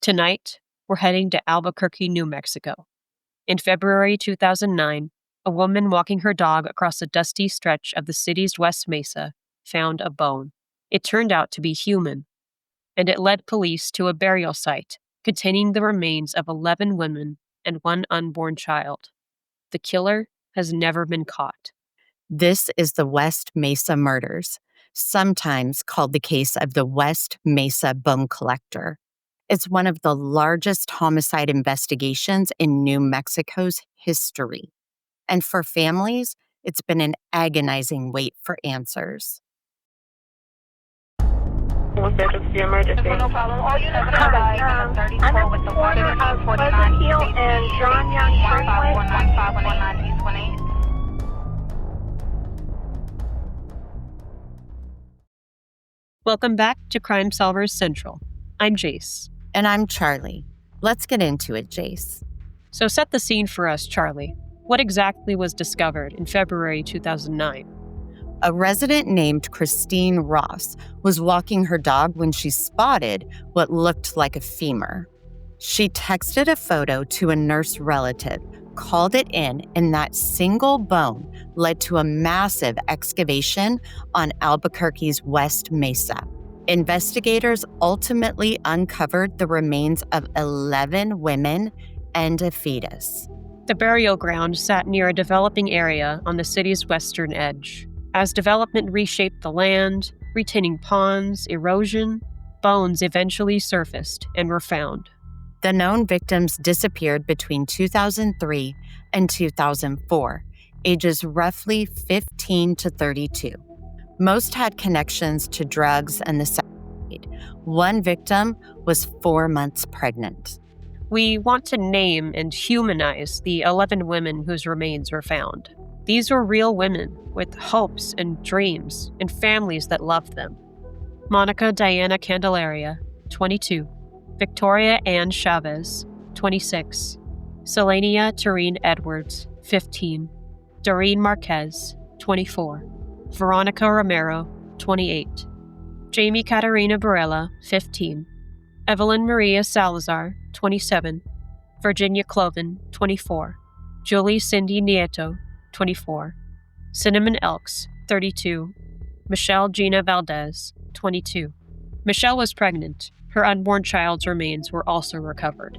Tonight, we're heading to Albuquerque, New Mexico. In February 2009, a woman walking her dog across a dusty stretch of the city's West Mesa found a bone. It turned out to be human, and it led police to a burial site containing the remains of 11 women and one unborn child. The killer has never been caught. This is the West Mesa Murders, sometimes called the case of the West Mesa Bone Collector. It's one of the largest homicide investigations in New Mexico's history. And for families, it's been an agonizing wait for answers. I'm the corner of Pleasant Hill and John Young Freeway. Welcome back to Crime Solvers Central. I'm Jayce. And I'm Charlie. Let's get into it, Jayce. So set the scene for us, Charlie. What exactly was discovered in February 2009? A resident named Christine Ross was walking her dog when she spotted what looked like a femur. She texted a photo to a nurse relative, called it in, and that single bone led to a massive excavation on Albuquerque's West Mesa. Investigators ultimately uncovered the remains of 11 women and a fetus. The burial ground sat near a developing area on the city's western edge. As development reshaped the land, retaining ponds, erosion, bones eventually surfaced and were found. The known victims disappeared between 2003 and 2004, ages roughly 15 to 32. Most had connections to drugs and the sex trade. One victim was 4 months pregnant. We want to name and humanize the 11 women whose remains were found. These were real women with hopes and dreams and families that loved them. Monica Diana Candelaria, 22. Victoria Ann Chavez, 26. Syllannia Edwards, 15. Doreen Marquez, 24. Veronica Romero, 28. Jamie Caterina Barella, 15. Evelyn Maria Salazar, 27. Virginia Cloven, 24. Julie Cindy Nieto, 24. Cinnamon Elks, 32. Michelle Gina Valdez, 22. Michelle was pregnant. Her unborn child's remains were also recovered.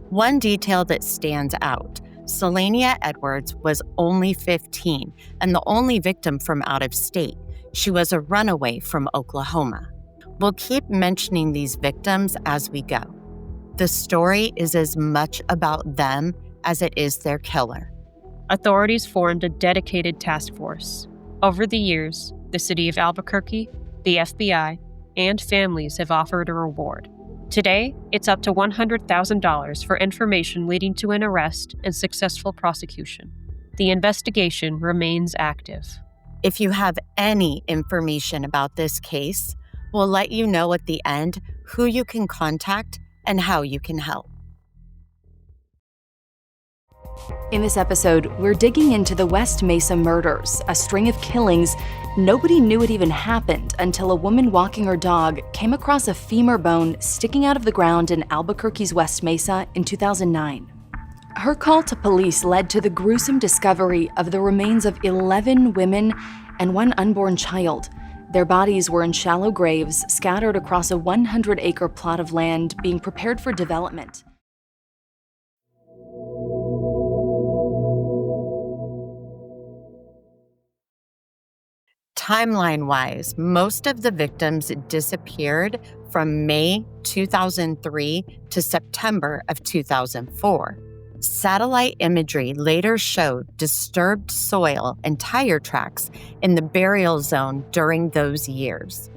One detail that stands out, Syllannia Edwards was only 15 and the only victim from out of state. She was a runaway from Oklahoma. We'll keep mentioning these victims as we go. The story is as much about them as it is their killer. Authorities formed a dedicated task force. Over the years, the city of Albuquerque, the FBI, and families have offered a reward. Today, it's up to $100,000 for information leading to an arrest and successful prosecution. The investigation remains active. If you have any information about this case, we'll let you know at the end who you can contact and how you can help. In this episode, we're digging into the West Mesa Murders, a string of killings nobody knew it even happened until a woman walking her dog came across a femur bone sticking out of the ground in Albuquerque's West Mesa in 2009. Her call to police led to the gruesome discovery of the remains of 11 women and one unborn child. Their bodies were in shallow graves scattered across a 100-acre plot of land being prepared for development. Timeline-wise, most of the victims disappeared from May 2003 to September of 2004. Satellite imagery later showed disturbed soil and tire tracks in the burial zone during those years.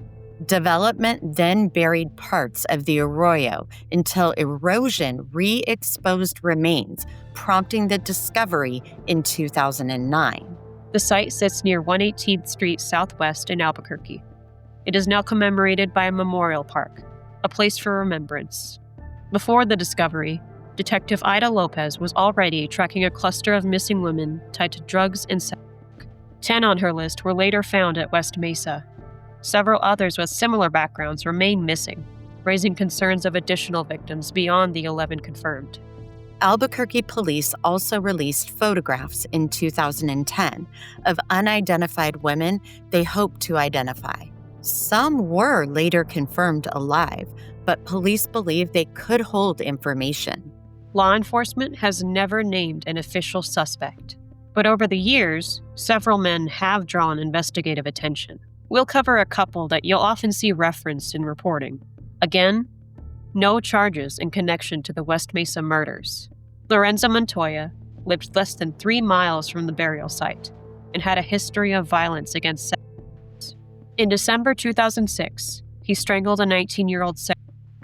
Development then buried parts of the arroyo until erosion re-exposed remains, prompting the discovery in 2009. The site sits near 118th Street Southwest in Albuquerque. It is now commemorated by a memorial park, a place for remembrance. Before the discovery, Detective Ida Lopez was already tracking a cluster of missing women tied to drugs and sex. 10 on her list were later found at West Mesa. Several others with similar backgrounds remain missing. raising concerns of additional victims beyond the 11 confirmed. Albuquerque police also released photographs in 2010 of unidentified women they hoped to identify. Some were later confirmed alive, but police believe they could hold information. Law enforcement has never named an official suspect, but over the years, several men have drawn investigative attention. We'll cover a couple that you'll often see referenced in reporting. Again, no charges in connection to the West Mesa murders. Lorenzo Montoya lived less than 3 miles from the burial site and had a history of violence against Sept. In December 2006, he strangled a 19-year-old Sept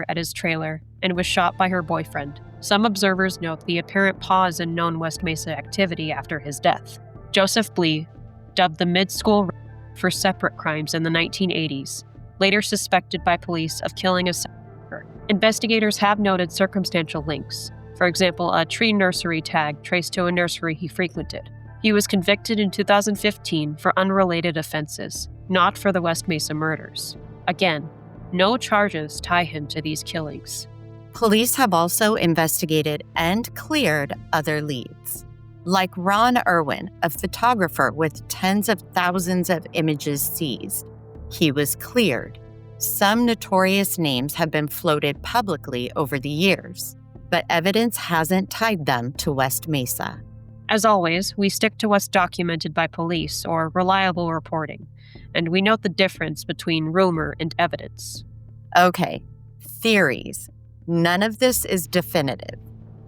at his trailer and was shot by her boyfriend. Some observers note the apparent pause in known West Mesa activity after his death. Joseph Blea, dubbed the mid-school for separate crimes in the 1980s, later suspected by police of killing a Sept. Investigators have noted circumstantial links. For example, a tree nursery tag traced to a nursery he frequented. He was convicted in 2015 for unrelated offenses, not for the West Mesa murders. Again, no charges tie him to these killings. Police have also investigated and cleared other leads. Like Ron Irwin, a photographer with tens of thousands of images seized. He was cleared. Some notorious names have been floated publicly over the years, but evidence hasn't tied them to West Mesa. As always, we stick to what's documented by police or reliable reporting, and we note the difference between rumor and evidence. Okay, theories. None of this is definitive.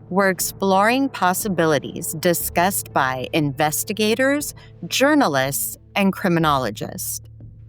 We're exploring possibilities discussed by investigators, journalists, and criminologists.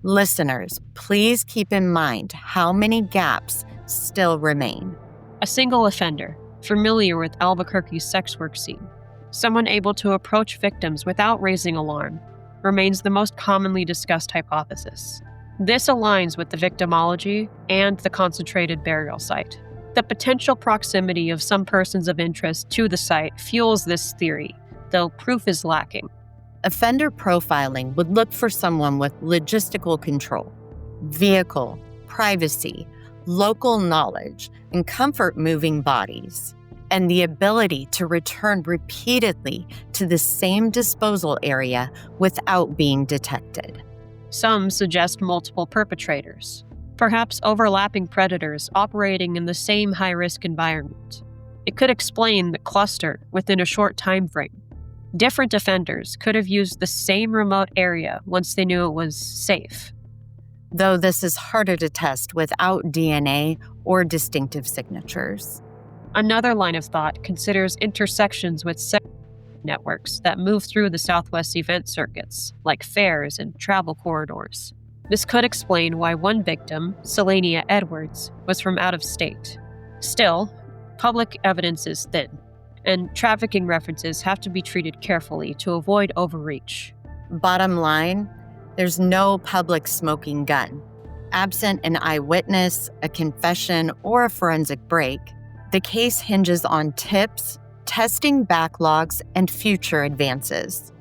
Listeners, please keep in mind how many gaps still remain. A single offender, familiar with Albuquerque's sex work scene, someone able to approach victims without raising alarm, remains the most commonly discussed hypothesis. This aligns with the victimology and the concentrated burial site. The potential proximity of some persons of interest to the site fuels this theory, though proof is lacking. Offender profiling would look for someone with logistical control, vehicle, privacy, local knowledge, and comfort moving bodies, and the ability to return repeatedly to the same disposal area without being detected. Some suggest multiple perpetrators, perhaps overlapping predators operating in the same high-risk environment. It could explain the cluster within a short time frame. Different offenders could have used the same remote area once they knew it was safe. Though this is harder to test without DNA or distinctive signatures. Another line of thought considers intersections with networks that move through the Southwest event circuits, like fairs and travel corridors. This could explain why one victim, Syllannia Edwards, was from out of state. Still, public evidence is thin, and trafficking references have to be treated carefully to avoid overreach. Bottom line, there's no public smoking gun. Absent an eyewitness, a confession, or a forensic break, the case hinges on tips, testing backlogs, and future advances.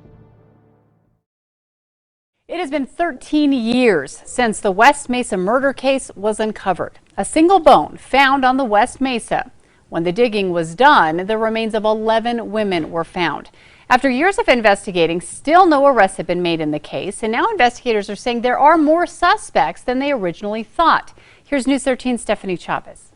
It has been 13 years since the West Mesa murder case was uncovered. A single bone found on the West Mesa. When the digging was done, the remains of 11 women were found. After years of investigating, still no arrests have been made in the case, and now investigators are saying there are more suspects than they originally thought. Here's News 13's Stephanie Chavez.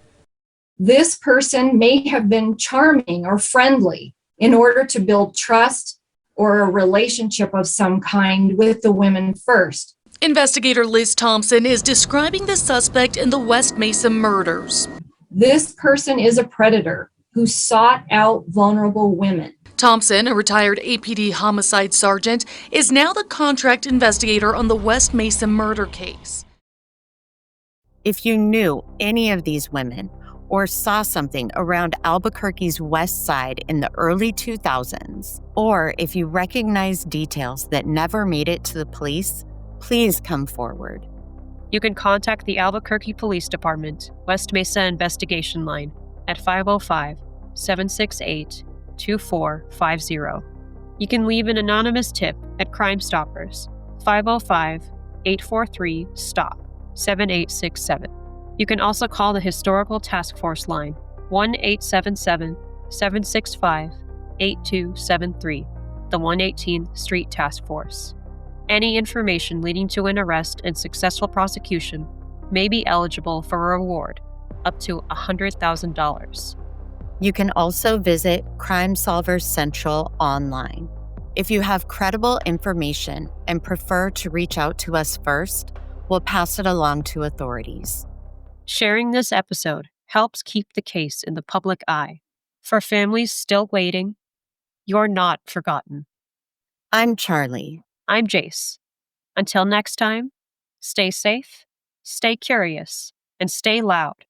This person may have been charming or friendly in order to build trust or a relationship of some kind with the women first. Investigator Liz Thompson is describing the suspect in the West Mesa murders. This person is a predator who sought out vulnerable women. Thompson, a retired APD homicide sergeant, is now the contract investigator on the West Mesa murder case. If you knew any of these women or saw something around Albuquerque's west side in the early 2000s, or if you recognize details that never made it to the police, please come forward. You can contact the Albuquerque Police Department West Mesa Investigation Line at 505-768-2450. You can leave an anonymous tip at Crime Stoppers 505-843-STOP 7867. You can also call the Historical Task Force line, 1-877-765-8273, the 118th Street Task Force. Any information leading to an arrest and successful prosecution may be eligible for a reward up to $100,000. You can also visit Crime Solvers Central online. If you have credible information and prefer to reach out to us first, we'll pass it along to authorities. Sharing this episode helps keep the case in the public eye. For families still waiting, you're not forgotten. I'm Charlie. I'm Jayce. Until next time, stay safe, stay curious, and stay loud.